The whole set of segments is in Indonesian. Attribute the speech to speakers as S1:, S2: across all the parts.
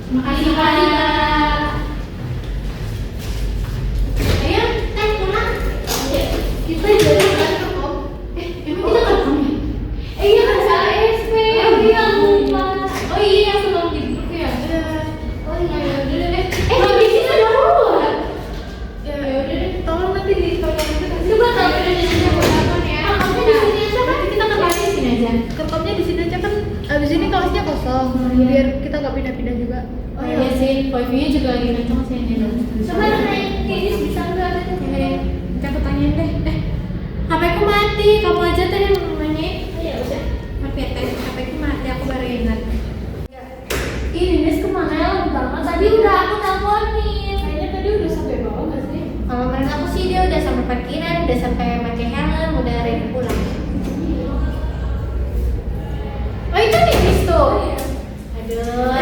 S1: Makasih Kak. Ayo, kan pulang. Ya, kita jadi kantor kok. Emang kita kantor ya? Iya kan salah SP. Oh iya lupa. Oh iya sebelum di grup ya. Oh iya udah deh. Di sini ada keluar. Ya udah deh. Tolong nanti di tolong itu. Coba kalau udah di sini telepon ya. Kamu di sini aja kan kita kerjanya di sini aja.
S2: Kerkopnya di sini aja kan. Abis ini kelasnya kosong. Biar kita nggak pindah-pindah juga.
S1: Oh iya sih, wifi-nya juga lagi kenceng sih ini dong. Coba naik ini bisa nggak? Aku tanyain deh. HP ku mati, kamu aja tadi yang nanyain. Oh ya udah. HP ku mati, aku baru ingat. Ini Nis kemana ya? Lama banget. Tadi udah aku teleponin. Kayaknya tadi udah sampai bawah nggak sih? Kalau menurut aku sih dia udah sampai parkiran, udah sampai pakai helm, udah ready pulang. Oh itu Nis tuh. Aduh.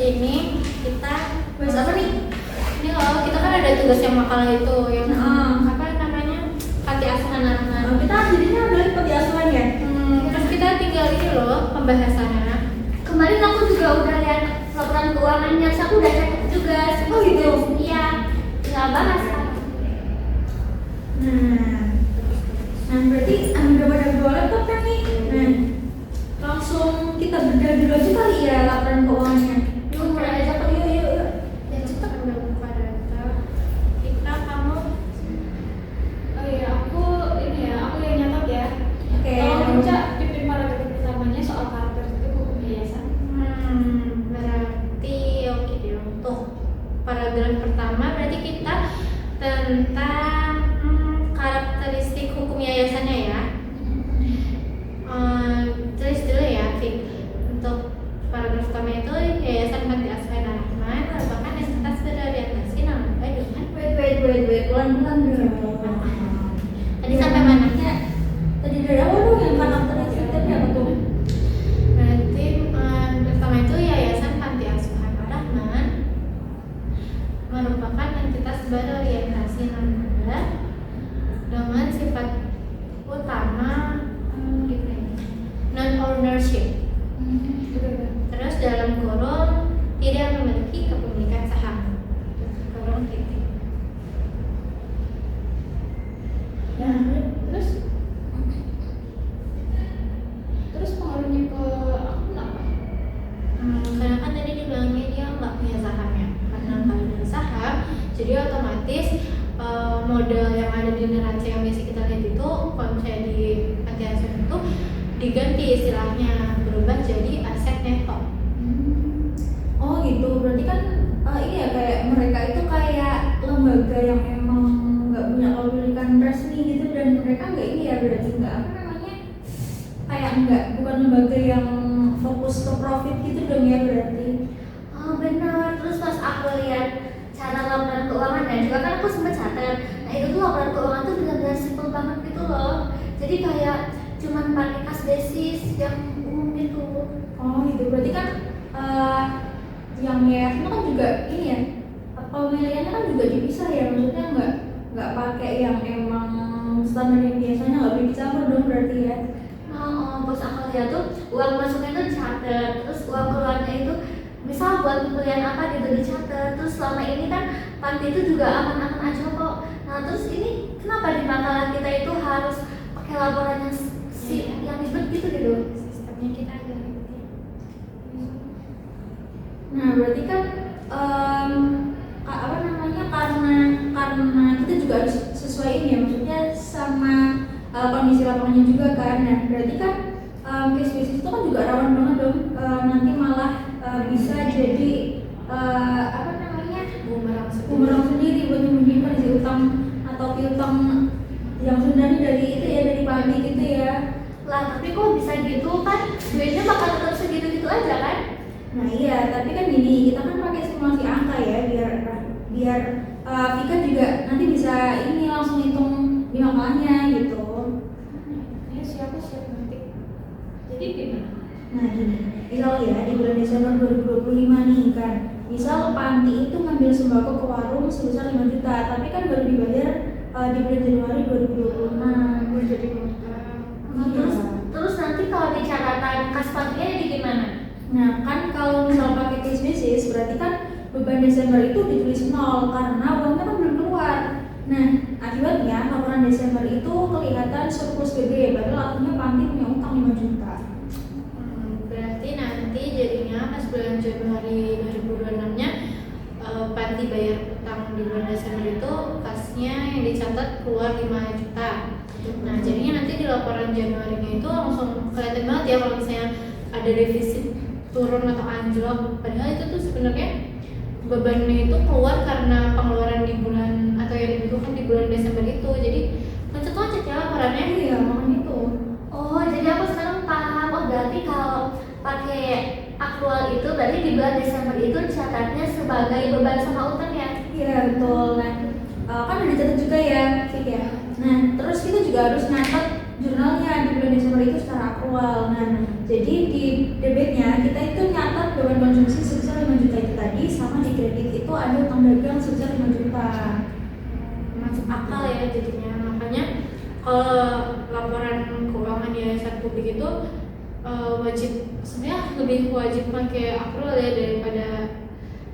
S1: Ini kita bahas apa nih? Ini loh, kita kan ada tugas yang makalah itu yang apa namanya? Panti asuhan anak-anak.
S3: Kita jadinya balik panti asuhan ya?
S1: Terus kita tinggal ini loh pembahasannya.
S4: Kemarin aku juga udah lihat laporan keuangannya, so aku udah cek juga.
S3: Oh gitu?
S4: Iya, tinggal bahas.
S3: Nah berarti udah pada berdua laptop kan nih? Nah, langsung kita bedah dulu aja kali ya laporan keuangannya. Yuk, mulai aja kali yuk.
S1: Ya cepet udah buka data. Kita kamu.
S2: Oh iya, aku yang nyatat ya.
S3: Oke.
S2: Tolong baca pimpin paragraf pertamanya soal karakter itu hukum yayasan.
S1: Berarti oke deh. Tuh paragraf pertama berarti kita tentang karakteristik hukum yayasannya ya. Tulis dulu ya, Fik. Untuk paragraf pertama itu Yayasan Panti Asuhan Ar-Rahman merupakan entitas berorientasi non-profit dengan
S3: Wait, ulang dulu.
S1: tadi sampai mana?
S3: Tadi dari awal dong yang karakteristik tadi apa tuh?
S1: Berarti pertama itu Yayasan Panti Asuhan Ar-Rahman merupakan entitas berorientasi non-profit dengan sifat utama non-ownership. Terus dalam kurung tidak memiliki kepemilikan saham. Kurung titik.
S2: Ya, terus pengaruhnya ke aku apa?
S1: Karena kan tadi dibilangnya dia nggak punya sahamnya. Karena kalau ada saham, jadi otomatis modal yang ada di neraca yang biasa kita lihat itu, kalau misalnya di panti asuhan itu diganti istilahnya, berubah jadi aset neto.
S3: Oh gitu, berarti kan ini ya kayak mereka itu kayak lembaga yang emang nggak punya kepemilikan resmi gitu, dan mereka nggak ini ya, berarti nggak apa namanya, kayak bukan lembaga yang fokus ke profit gitu dong ya berarti.
S4: Oh benar, terus pas aku lihat cara laporan keuangan dan juga kan aku sempat catat. Nah itu tuh laporan keuangan tuh benar-benar simple banget gitu loh. Jadi kayak cuman pakai kas basis yang umum gitu.
S3: Oh gitu, berarti kan yang yayasan kan juga ini ya, pemilihannya kan juga dipisah ya, maksudnya nggak pakai yang emang standar yang biasanya, nggak boleh dicampur dong berarti ya.
S4: Pas aku lihat tuh uang masuknya tuh dicatat, terus uang keluarnya itu misal buat pembelian apa gitu dicatat. Terus selama ini kan panti itu juga aman-aman aja kok. Nah terus ini kenapa di makalah kita itu harus pakai laporan yang ribet gitu?
S1: Sistemnya kita agak ribet ya.
S3: Nah berarti kan apa namanya, karena kita juga harus sesuaiin ya, maksudnya sama kondisi lapangannya juga kan. Nah berarti kan case basis itu kan juga rawan banget dong, nanti malah bisa jadi apa namanya, bumerang sendiri buat menyimpan si utang atau piutang yang sebenarnya dari itu ya, dari pabrik gitu ya.
S4: Lah tapi kok bisa gitu kan? Duitnya bakal tetap segitu-gitu aja kan?
S3: Nah iya, tapi kan gini, kita kan pakai simulasi angka ya, biar Vika juga nanti bisa ini langsung hitung di makalahnya gitu.
S2: Ya siap nanti. Jadi gimana?
S3: Nah gini, misal ya di bulan Desember 2025 nih kan, misal panti itu ngambil sembako ke warung sebesar 5 juta. di bulan Januari 2020.
S2: Gue jadi lupa.
S4: Nah, terus nanti kalau di catatan kas pantinya jadi gimana?
S3: Nah, kan kalau misal pakai cash basis berarti kan beban Desember itu ditulis 0 karena uangnya kan belum keluar. Nah, akibatnya laporan Desember itu kelihatan surplus BB, padahal artinya panti punya utang 5 juta.
S1: Berarti nanti jadinya pas bulan Januari 2026-nya panti bayar utang di bulan Desember itu kasnya yang dicatat keluar 5 juta. Nah, jadinya nanti di laporan Januarinya itu langsung kelihatan banget ya kalau misalnya ada defisit turun atau anjlok. Padahal itu tuh sebenarnya bebannya itu keluar karena pengeluaran di bulan atau yang dibutuhkan di bulan Desember itu. Jadi macet-macet ya laporannya.
S3: Iya, makanya itu.
S4: Oh, jadi aku sekarang paham. Oh, berarti kalau pakai akrual itu berarti di bulan Desember itu catatnya sebagai beban sama utang ya?
S3: Iya, betul. Nah, kan udah dicatat juga ya, Fik ya. Nah, terus kita juga harus nyatat jurnalnya di bulan Desember itu secara akrual. Nah, jadi di debitnya kita itu nyatat beban konsumsi sebesar 5 juta itu tadi, sama di kredit itu ada utang dagang sebesar 5 juta.
S1: Masuk akal ya jadinya. Makanya kalau laporan keuangan yayasan publik itu wajib, sebenarnya lebih wajib pakai akrual ya daripada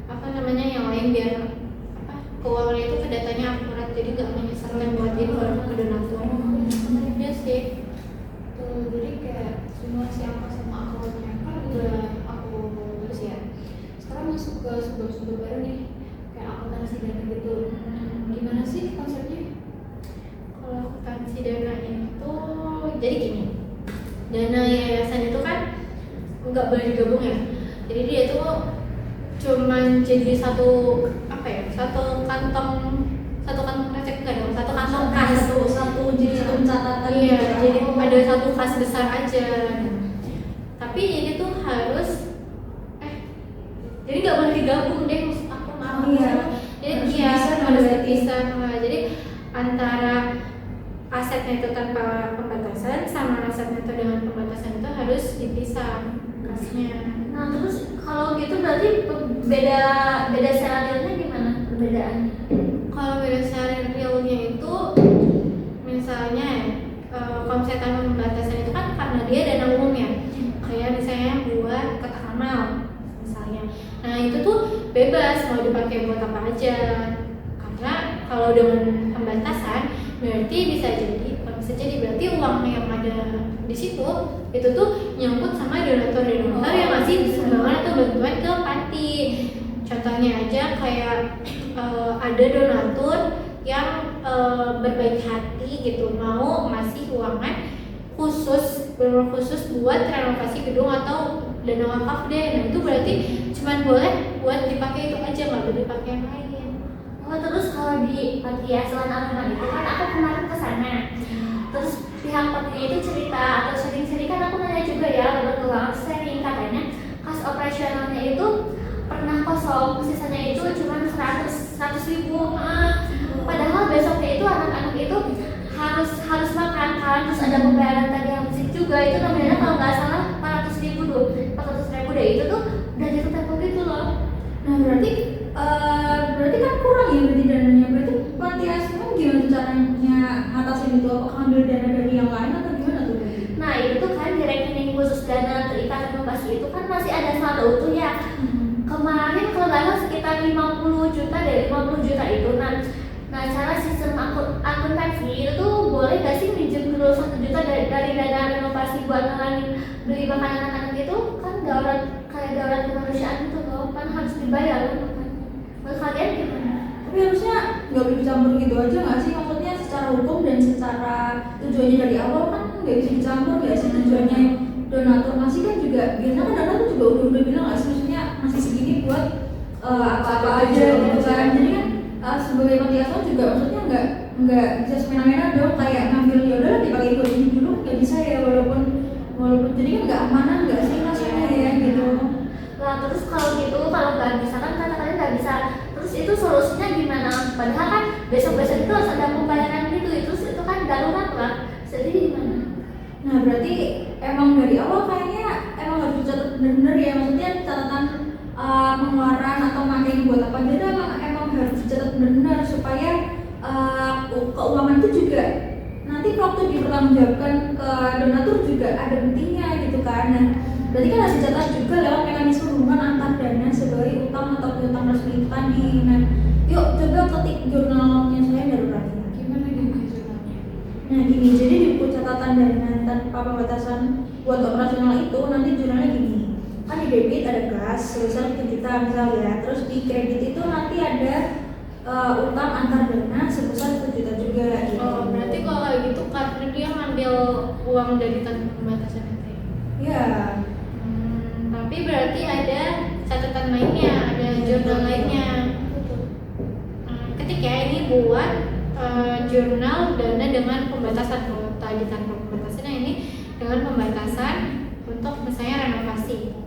S1: apa namanya yang lain, biar apa keuangan itu ke datanya akurat, jadi nggak menyesatkan buat info ke donatur. Ya sih. Tuh, jadi kayak simulasi angka sama akurnya kan udah aku tulis ya. Sekarang masuk ke sumber-sumber baru nih, kayak akuntansi dana gitu. Gimana sih konsepnya? Kalau akuntansi dana itu jadi gini, dana yayasan itu kan nggak boleh digabung ya. Jadi dia itu cuman jadi satu apa ya, satu kantong recek, enggak dong, satu kantong kas.
S3: Satu jadi satu catatan.
S1: Iya, jadi ada satu kas besar aja. Tapi ini tuh harus jadi nggak boleh digabung deh, maksud aku maaf.
S3: Iya.
S1: Jadi
S3: Harus
S1: iya
S3: dipisah,
S1: harus
S3: berarti.
S1: dipisah. Nah, jadi antara asetnya itu tanpa pembatasan sama asetnya itu dengan pembatasan itu harus dipisah kasnya.
S4: Nah, terus kalau gitu berarti beda secara realnya gimana perbedaannya?
S1: Kalau beda secara realnya itu misalnya kalau misalnya tanpa pembatasan itu kan karena dia dana umum ya, kayak misalnya buat kotak amal misalnya. Nah itu tuh bebas mau dipakai buat apa aja, karena kalau dengan pembatasan berarti bisa jadi berarti uang yang ada di situ itu tuh nyangkut sama donatur yang ngasih sumbangan atau bantuan ke panti. Contohnya aja kayak ada donatur yang berbaik hati gitu, mau ngasih uangan khusus buat renovasi gedung atau dana wakaf deh. Nah itu berarti cuma boleh buat dipakai itu aja, nggak boleh dipakai yang lain.
S4: Oh, terus kalau di panti asuhan Al-Rahman itu kan aku kemarin ke sana. Terus pihak pantinya itu cerita atau sering-sering kan aku nanya juga ya, kebetulan sharing katanya kas operasionalnya itu pernah kosong, sisanya itu cuma 100 ribu. Padahal besoknya itu anak-anak itu harus makan kan, terus ada pembayaran tadi yang musik juga, itu nominalnya kalau nggak salah 400 ribu deh, itu tuh udah jatuh tempo gitu loh.
S3: Nah, berarti kan kurang ya berarti dananya. Berarti panti asuhan gimana tuh caranya ngatasin itu? Apakah ambil dana dari yang lain atau gimana tuh?
S4: Nah itu tuh kan di rekening khusus dana terikat inovasi itu kan masih ada saldo utuh ya. Kemarin kalau nggak salah sekitar 50 juta dari 50 juta itu. Nah cara sistem akuntansi itu tuh boleh gak sih minjem dulu 1 juta dari dana renovasi buat ngalangin beli makanan anak-anak itu kan kayak darurat kemanusiaan gitu loh, kan harus dibayar kan. Menurut kalian gimana?
S3: Tapi harusnya nggak boleh dicampur gitu aja nggak sih? Maksudnya secara hukum dan secara tujuannya dari awal kan nggak bisa dicampur nggak sih? Tujuannya donatur ngasih kan juga biasanya kan donatur juga udah bilang nggak sih, maksudnya masih segini buat apa-apa aja gitu kan. Jadi kan sebagai panti asuhan juga maksudnya nggak bisa semena-mena dong kayak ngambil ya udah dipakai buat ini dulu, nggak bisa ya, walaupun jadi kan nggak amanah nggak sih rasanya ya gitu.
S4: Lah terus kalau gitu, kalau nggak bisa kan kata-kata nggak bisa, terus itu solusinya gimana? Padahal kan besok-besok itu harus ada pembayaran gitu, itu kan darurat lah. Jadi gimana?
S3: Nah berarti emang dari awal kayaknya emang harus dicatat bener-bener ya, maksudnya catatan pengeluaran atau makanya buat apa aja emang harus dicatat bener-bener supaya keuangan itu juga nanti waktu dipertanggungjawabkan ke donatur juga ada buktinya gitu kan. Nah, berarti kan harus dicatat juga lewat mekanisme hubungan antar dana sebagai utang atau piutang resmi itu tadi. Nah, yuk coba ketik jurnalnya saya darurat.
S1: Gimana gitu jurnalnya?
S3: Nah gini, jadi di buku catatan dana tanpa pembatasan buat operasional itu nanti jurnalnya gini. Kan di debit ada gas sebesar 1 juta misal ya, terus di kredit itu nanti ada utang antar dana sebesar 1 juta juga gitu.
S1: Oh, berarti kalau kayak gitu karena dia ngambil uang dari tanpa pembatasan itu ya?
S3: Iya.
S1: Tapi berarti ada catatan lainnya, ada jurnal lainnya. Ketik ya, ini buat jurnal dana dengan pembatasan. Kalau tadi tanpa pembatasan, nah ini dengan pembatasan untuk misalnya renovasi.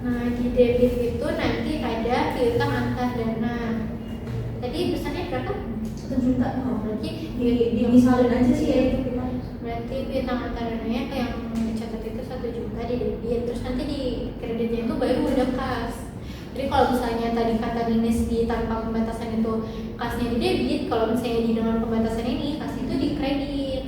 S1: Nah di debit itu nanti ada piutang antar dana. Tadi pesannya berapa?
S3: 1 juta.
S1: Oh, berarti
S3: Dimisalin aja sih ya itu kita.
S1: berarti piutang antar dananya yang dicatat itu 1 juta di debit, terus nanti di kreditnya itu baru udah kas. Jadi kalau misalnya tadi kata Ninis di tanpa pembatasan itu kasnya di debit, kalau misalnya di dengan pembatasan ini kasnya itu di kredit.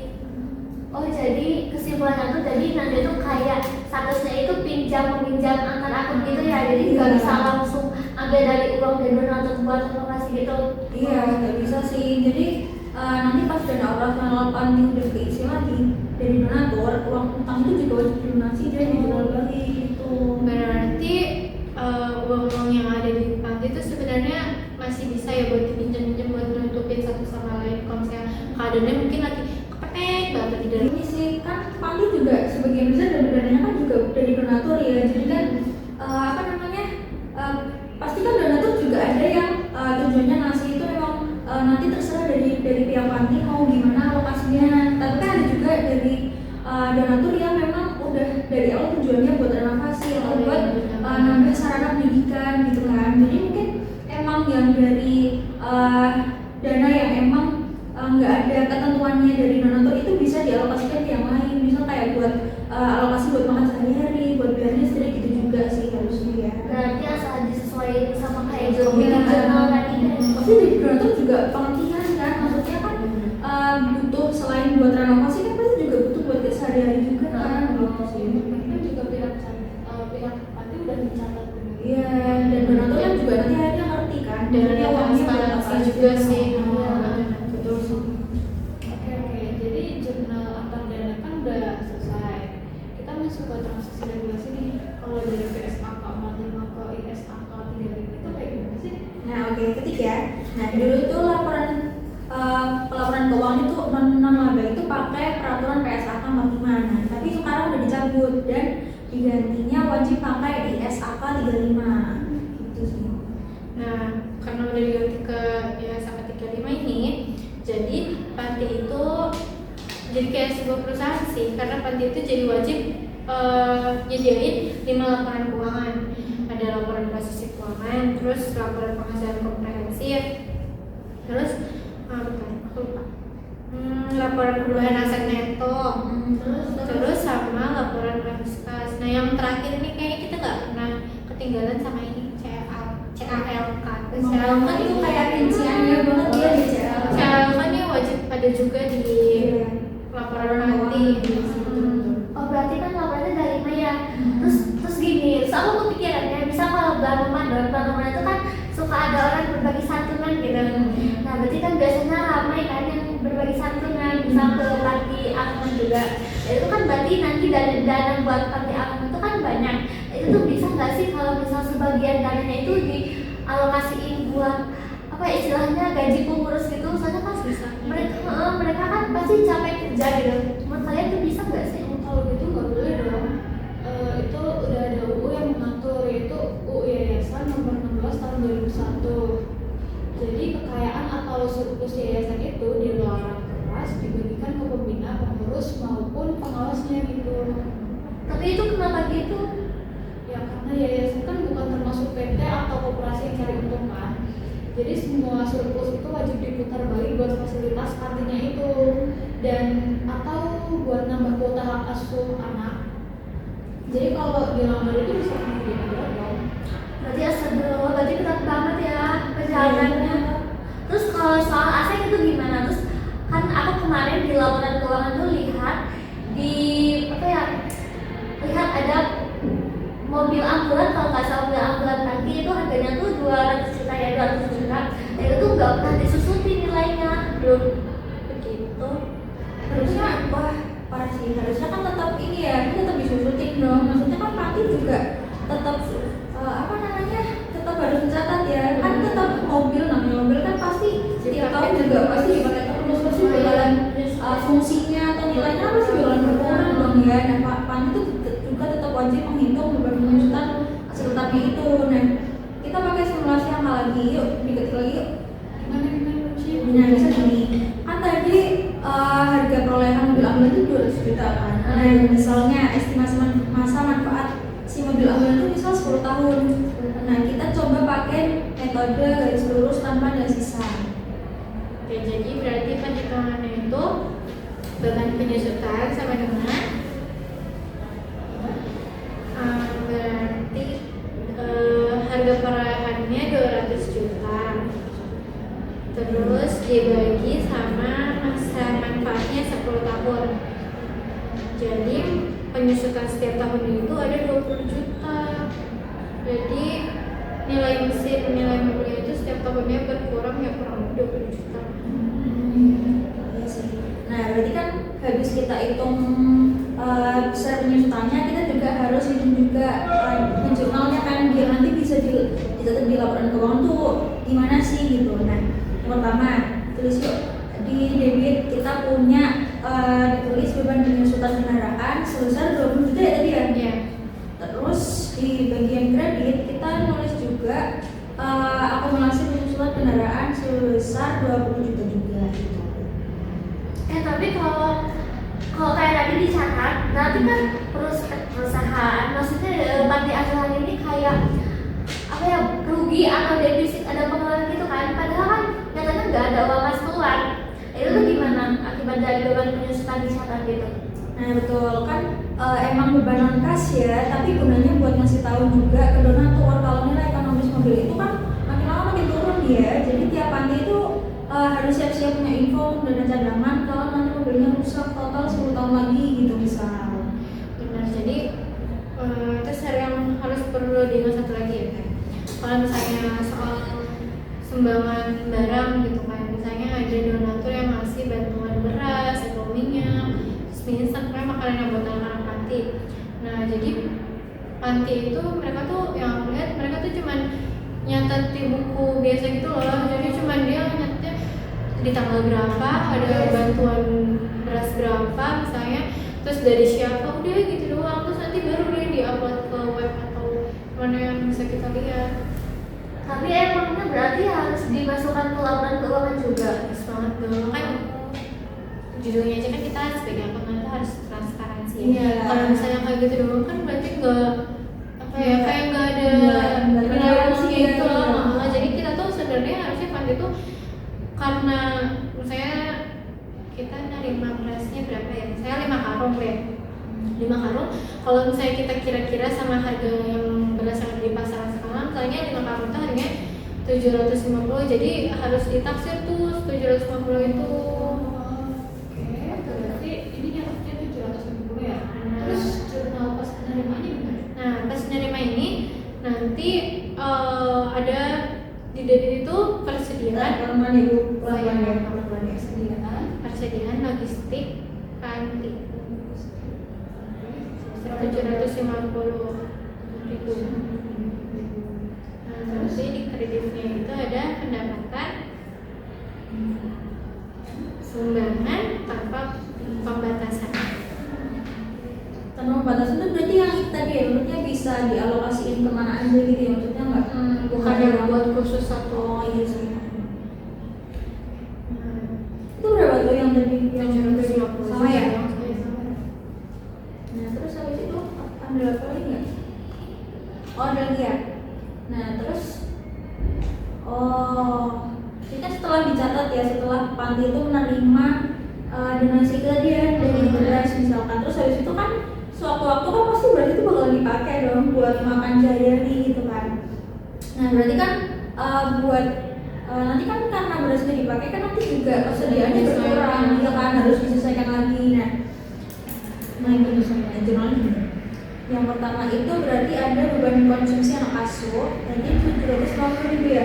S4: Oh, jadi kesimpulannya tuh tadi nanti tuh kayak statusnya itu pinjam meminjam antar akun gitu ya, jadi nggak bisa langsung ambil dari uang dan untuk buat renovasi gitu.
S3: Iya, nggak bisa sih. Jadi nanti pas dana operasional panti udah keisi lagi dari donatur, uang utang itu juga wajib dilunasi dan dijual lagi gitu.
S1: Berarti uang-uang yang ada di panti itu sebenarnya masih bisa ya buat dipinjam-pinjam buat nutupin satu sama lain. Kalau misalnya keadaannya mungkin lagi kepepet banget di dalam.
S3: Ini sih kan panti juga sebagian besar dari dananya kan juga dari donatur ya. Jadi kan apa namanya pasti kan donatur juga ada yang tujuannya ngasih itu memang nanti terserah dari pihak panti mau gimana alokasinya. Tapi kan ada juga dari donatur yang memang udah dari awal tujuannya buat renovasi atau buat nambah sarana pendidikan gitu kan. Jadi mungkin emang yang dari dana yang emang nggak ada ketentuannya dari donatur itu bisa dialokasikan ke yang lain. Misal kayak buat alokasi buat makan sehari-hari, buat bayar listrik gitu juga sih harusnya ya.
S4: Berarti asal disesuaikan sama kayak jurnal tadi kan.
S3: Pasti dari donatur juga pengertian kan, maksudnya kan butuh selain buat renovasi kan pasti juga butuh buat sehari-hari juga kan. Gitu sih.
S1: Kan juga pihak panti udah mencatat.
S3: Iya, dan donatur kan juga nanti akhirnya ngerti kan.
S1: Dan
S3: Jadi
S1: ada
S3: uangnya buat
S1: transparansi
S3: apa
S1: juga
S3: aja.
S1: sih.
S3: Iya, betul sih.
S2: Oke, jadi jurnal antar dana kan udah selesai. Kita masuk ke transaksi regulasi nih. Kalau dari PSAK 45 ke ISAK 35 itu kayak gimana sih?
S3: Nah oke, ketik ya. Nah dulu itu laporan pelaporan keuangan itu non laba itu pakai peraturan PSAK 45. Nah tapi sekarang udah dicabut dan digantinya wajib pakai ISAK 35. Gitu sih.
S1: Nah, karena udah diganti ke ISAK 35 ini, jadi panti itu jadi kayak sebuah perusahaan sih, karena panti itu jadi wajib nyediain 5 laporan keuangan. Ada laporan posisi keuangan, terus laporan penghasilan komprehensif, terus aku lupa. Laporan perubahan aset neto, terus sama laporan kas. Nah yang terakhir ini kayaknya kita nggak pernah ketinggalan sama ini CALK.
S3: Kan itu kayak rinciannya banget ya di CL.
S1: CALK kan ya wajib ada juga di laporan panti.
S4: Oh, berarti kan laporannya dari 5 ya. Terus gini, terus aku kepikiran ya, bisa kalau bulan Ramadan itu kan suka ada orang berbagi santunan gitu. Nah, berarti kan biasanya ramai kan yang berbagi santunan, misal ke panti asuhan juga. Ya, itu kan berarti nanti dana buat panti asuhan itu kan banyak. Itu tuh bisa nggak sih kalau misal sebagian dananya itu dialokasiin buat apa ya, istilahnya gaji pengurus gitu? Soalnya kan mereka kan pasti capek kerja gitu. Menurut kalian itu bisa nggak sih?
S2: Kalau gitu nggak boleh dong. Itu udah ada UU yang mengatur, yaitu UU Yayasan nomor 16 tahun 2001. Jadi kekayaan atau surplus yayasan itu dilarang keras dibagikan ke pembina, pengurus maupun pengawasnya gitu.
S4: Tapi itu kenapa gitu?
S2: Ya karena yayasan kan bukan termasuk PT atau koperasi yang cari untung kan. Jadi semua surplus itu wajib diputar balik buat fasilitas artinya itu, dan atau buat nambah kuota hak asuh anak. Jadi kalau dilamar itu bisa kemudian aja dong.
S4: Berarti astagfirullah, berarti berat banget ya perjalanannya. Terus kalau soal AC itu gimana. Terus kan aku kemarin di laporan keuangan tuh lihat di apa ya, lihat ada mobil ambulan, kalau nggak salah mobil ambulan nanti itu harganya tuh 200 juta ya, 200 juta, dan itu tuh nggak pernah disusupi nilainya.
S3: Belum begitu. Harusnya wah parah sih. Harusnya kan tetap ini ya, ini tetap disusutin dong. Maksudnya kan Pati juga tetap apa namanya, tetap harus mencatat ya. Kan tetap mobil, namanya mobil kan pasti setiap tahun juga pasti dipakai terus, pasti bakalan fungsinya atau nilainya kan pasti bakalan berkurang dong ya. Nah Pati itu juga tetap wajib menghitung beban penyusutan hasil tetapnya itu. Nah kita pakai simulasi yang lagi, yuk dikit lagi yuk.
S2: Gimana sih?
S3: Nah bisa gini, kan tadi harga perolehan mobil ambulan itu 200 juta kan. Nah misalnya estimasi masa manfaat si mobil ambulan itu misal 10 tahun. Nah kita coba pakai metode garis lurus tanpa ada sisa.
S1: Oke, jadi berarti perhitungannya itu beban penyusutan sama dengan berarti harga perolehannya 200 juta, terus dibagi sama masa manfaatnya 10 tahun. Jadi penyusutan setiap tahunnya itu ada 20 juta. Jadi nilai mesin, nilai mobilnya itu setiap tahunnya berkurang ya kurang lebih 20 juta.
S3: Iya sih. Nah berarti kan habis kita hitung besar penyusutannya, kita juga harus hitung juga jurnalnya kan, biar nanti bisa dicatat di laporan keuangan tuh gimana sih gitu. Nah yang pertama tulis yuk di debit kita punya ditulis beban penyusutan kendaraan sebesar 20 juta ya tadi ya.
S1: Ya.
S3: Terus di bagian kredit kita nulis juga akumulasi penyusutan kendaraan sebesar 20 juta juga gitu.
S4: Tapi kalau kayak tadi dicatat, nanti kan perusahaan, maksudnya panti asuhan ini kayak apa ya, rugi atau defisit, ada pengeluaran gitu kan, padahal kan nyatanya nggak ada uang kas keluar. Itu tuh gimana akibat dari beban penyusutan dicatat gitu?
S3: Nah betul kan, emang beban non kas ya, tapi gunanya buat ngasih tahu juga ke donatur kalau nilai ekonomis mobil itu kan makin lama makin turun ya. Jadi tiap panti itu harus siap-siap punya info dana cadangan kalau nanti mobilnya rusak total 10 tahun lagi gitu misal.
S1: Benar, jadi terus yang harus perlu diingat satu lagi ya kan, kalau misalnya soal sumbangan barang gitu kan, misalnya ada donatur yang ngasih bantuan beras atau minyak, terus mie instan, pokoknya makanan yang buat anak-anak panti. Nah jadi panti itu mereka tuh yang aku lihat, mereka tuh cuman nyatet di buku biasa gitu loh, jadi cuman dia nyatetnya di tanggal berapa ada bantuan beras berapa misalnya, terus dari siapa, udah gitu doang. Terus nanti baru dia di-upload ke web atau mana yang bisa kita lihat.
S4: Tapi emangnya berarti harus dimasukkan ke laporan keuangan juga?
S1: Bagus banget dong, kan judulnya aja kan kita sebagai akuntan itu harus transparansi.
S3: Iya.
S1: Kalau misalnya kayak gitu doang kan berarti nggak apa ya, kayak nggak ada
S3: Nggak
S1: transparansi
S3: transparansi
S1: gitu loh.
S3: gitu.
S1: Jadi kita tuh sebenarnya harusnya panti tuh, karena misalnya kita nerima berasnya berapa ya, misalnya 5 karung deh, 5 karung. Kalau misalnya kita kira-kira sama harga yang beras yang di pasaran sekarang, misalnya 5 karung itu harganya 750, jadi harus ditaksir tuh 750 itu.
S2: Oke, berarti ini nyatetnya 750 ya. Terus jurnal pas penerimanya gimana?
S1: Nah pas nerima ini nanti ada di debit itu persediaan
S3: Pelan-pelan ya Bu, pelan-pelan ya.
S1: persediaan logistik panti 750.000. Nah, nanti di kreditnya itu ada pendapatan, sumbangan tanpa pembatasan.
S3: Tanpa pembatasan itu berarti yang tadi ya, maksudnya bisa dialokasiin kemana aja gitu ya, maksudnya nggak
S1: Bukan yang buat khusus satu.
S3: Oh iya sih. Itu berapa tuh yang tadi yang
S1: 750
S3: sama ya?
S1: Sama.
S3: Nah terus habis itu ada apa lagi nggak? Oh ada lagi ya. Nah terus ini kan setelah dicatat ya, setelah panti itu menerima donasi kejadian dari beras misalkan, terus habis itu kan sewaktu-waktu kan pasti berarti itu bakal dipakai dong buat makan sehari-hari gitu kan. Nah berarti kan buat nanti kan karena karena berasnya dipakai kan nanti juga persediaannya berkurang, ya kan harus disesuaikan lagi. Nah itu misalnya jurnalnya. Yang pertama itu berarti ada beban konsumsi anak asuh, nanti 750.000 ya.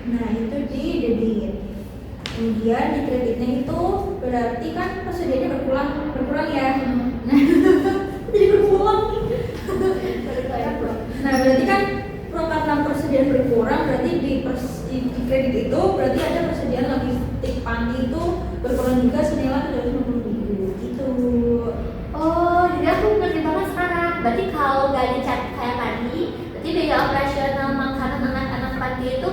S3: Nah itu di debit. Kemudian di kreditnya itu berarti kan persediaannya berkurang ya. Jadi berkurang. Nah berarti kan karena persediaan berkurang berarti di kredit itu berarti ada persediaan logistik panti itu berkurang juga senilai 250.000 gitu.
S4: Oh, jadi aku ngerti banget sekarang. Berarti kalau nggak dicat kayak tadi, berarti biaya operasional makanan anak-anak panti itu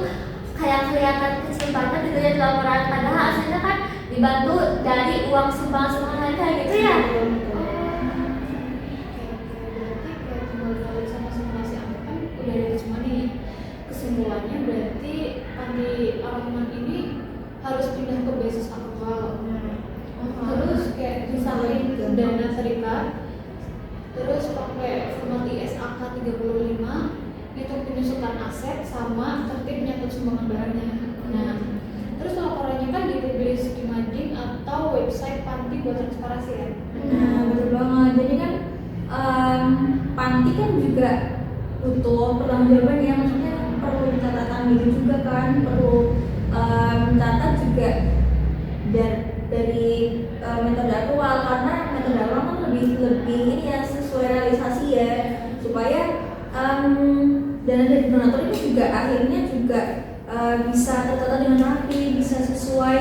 S4: kayak kelihatan kecil banget gitu ya di laporan. Padahal aslinya kan dibantu dari uang sumbang-sumbang mereka gitu ya.
S2: Kesimpulannya berarti panti Al-Rahman ini harus pindah ke basis aktual. Terus kayak misalnya dana terikat, terus pakai format ISAK 35 itu penyusutan aset sama tertib nyatet sumbangan barangnya. Nah, terus laporannya kan dipublish di Mading atau website panti buat transparansi ya.
S3: Nah betul banget. Jadi kan panti kan juga butuh pertanggungjawaban ya, maksudnya perlu catatan gitu juga kan, perlu mencatat juga dari metode aktual, karena metode aktual kan lebih ini ya sesuai realisasi ya, supaya dana dari donatur itu juga akhirnya juga bisa tercatat dengan rapi, bisa sesuai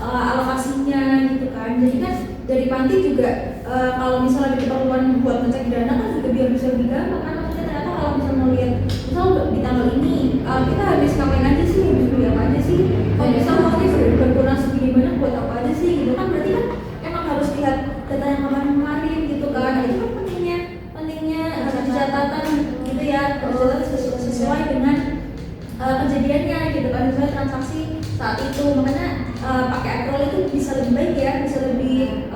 S3: alokasinya gitu kan. Jadi kan dari panti juga kalau misalnya ada keperluan buat ngecek dana kan juga biar bisa lebih gampang kan. Kalau misalnya mau lihat, misal di tanggal ini kita habis ngapain aja sih, habis beli apa aja sih, kalau misal uangnya sudah berkurang segini banyak buat apa aja sih gitu kan, berarti kan emang harus lihat data yang kemarin gitu kan. Nah, itu kan pentingnya harus dicatatan gitu ya, harus sesuai dengan kejadiannya gitu kan, sesuai transaksi saat itu. Makanya pakai aktual itu bisa lebih baik ya, bisa lebih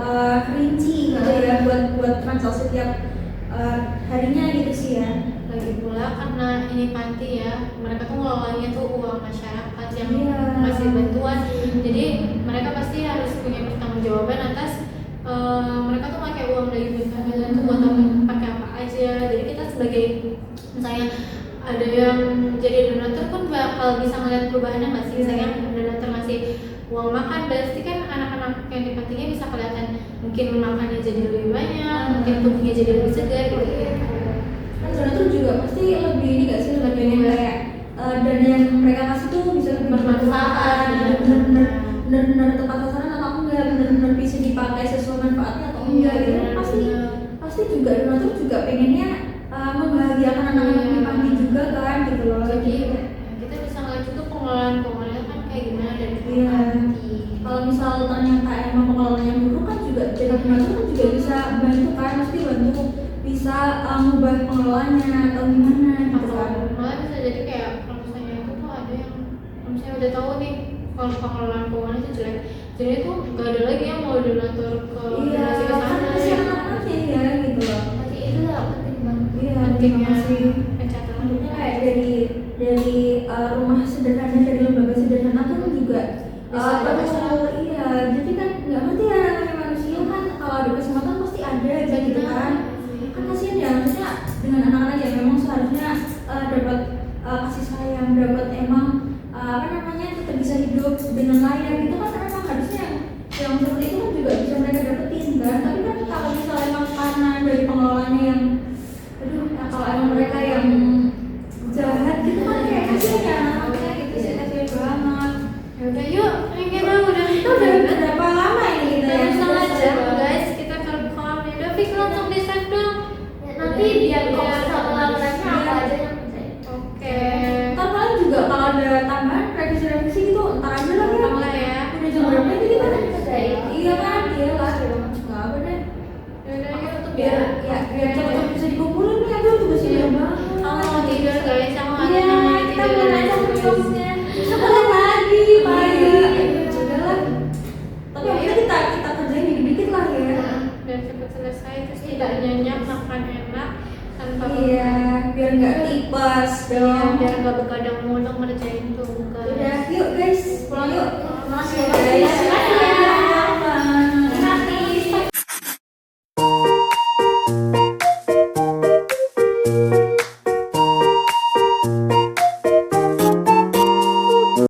S3: rinci gitu ya buat transaksi tiap harinya gitu sih ya.
S1: Lagi pula karena ini panti ya, mereka tuh ngelolanya tuh uang masyarakat yang ngasih bantuan, jadi mereka pasti harus punya pertanggungjawaban atas mereka tuh pakai uang dari bantuan tuh buat pakai apa aja. Jadi kita sebagai misalnya ada yang jadi donatur pun bakal bisa ngeliat perubahannya nggak sih. Misalnya donatur ngasih uang makan, berarti kan anak-anak yang di pantinya bisa kelihatan mungkin makannya jadi lebih banyak, mungkin tubuhnya jadi lebih segar gitu.
S3: Kan donatur juga pasti lebih ini nggak sih, lebih pengen kayak dana yang mereka kasih tuh bisa lebih bermanfaat, benar-benar tepat sasaran atau enggak, benar-benar bisa dipakai sesuai manfaatnya atau enggak gitu. Pasti juga donatur juga pengennya membahagiakan anak-anak di panti juga kan gitu loh.
S1: Jadi kita bisa ngeliat juga pengelolaan kan kayak gimana dari panti.
S3: Kalau misal ternyata emang pengelolaannya buruk kan juga jadi donatur kan juga bisa bantu kan, pasti bantu bisa mengubah pengelolaannya atau gimana gitu kan.
S1: Malah bisa jadi kayak kalau misalnya itu tuh ada yang misalnya udah tahu nih kalau pengelolaan keuangan itu jelek, jadi itu gak ada lagi yang mau donatur ke donasi ke sana
S3: anaknya ya gitu loh.
S4: Berarti itu lah penting banget.
S1: pentingnya pencatatan.
S3: Maksudnya kayak dari rumah sederhana, dari lembaga sederhana kan juga iya, jadi kan nggak ngerti ya namanya manusia kan, kalau ada kesempatan pasti ada gitu kan. Kan kasihan ya, maksudnya dengan anak-anak yang memang seharusnya dapat kasih sayang, dapat emang tetap bisa hidup dengan layak gitu kan, emang harusnya yang seperti itu kan juga bisa mereka dapetin kan. Tapi kan kalau misalnya emang karena dari pengelolanya yang kalau emang mereka yang jahat gitu kan kayak kasihan ya anak-anaknya gitu sih, kasihan banget.
S1: Ya udah yuk, ini kita udah
S3: Berapa lama ini kita
S1: udah
S3: yang
S1: setengah jam
S3: selesai?
S1: guys, kita kerekam ya. Udah Fik langsung di save dong.
S4: Ya, nanti biar kok sama laporannya apa aja yang penting.
S1: Oke.
S3: Ntar paling juga kalau ada tambahan revisi gitu ntar aja lah ya.
S1: Gampang lah ya.
S3: Udah jam berapa itu kita?
S4: Iya.
S3: Iya kan, iya lah. Nggak apa deh.
S1: Ya udah yuk.
S3: Biar cepet-cepet bisa dikumpulin nih, aduh tugas
S1: Iya.
S3: banget.
S1: Kamu mau tidur guys, kamu ada
S3: Iya,
S1: namanya
S3: kita
S1: tidur.
S3: mulai aja tugasnya. Sebentar lagi, pagi. Udahlah. Tapi yang penting kita kerjain dikit-dikit lah ya.
S1: Dan cepet selesai, terus tidak nyenyak, makan enak tanpa
S3: Iya, biar nggak tipes
S1: Iya,
S3: dong.
S1: biar nggak begadang mulu ngerjain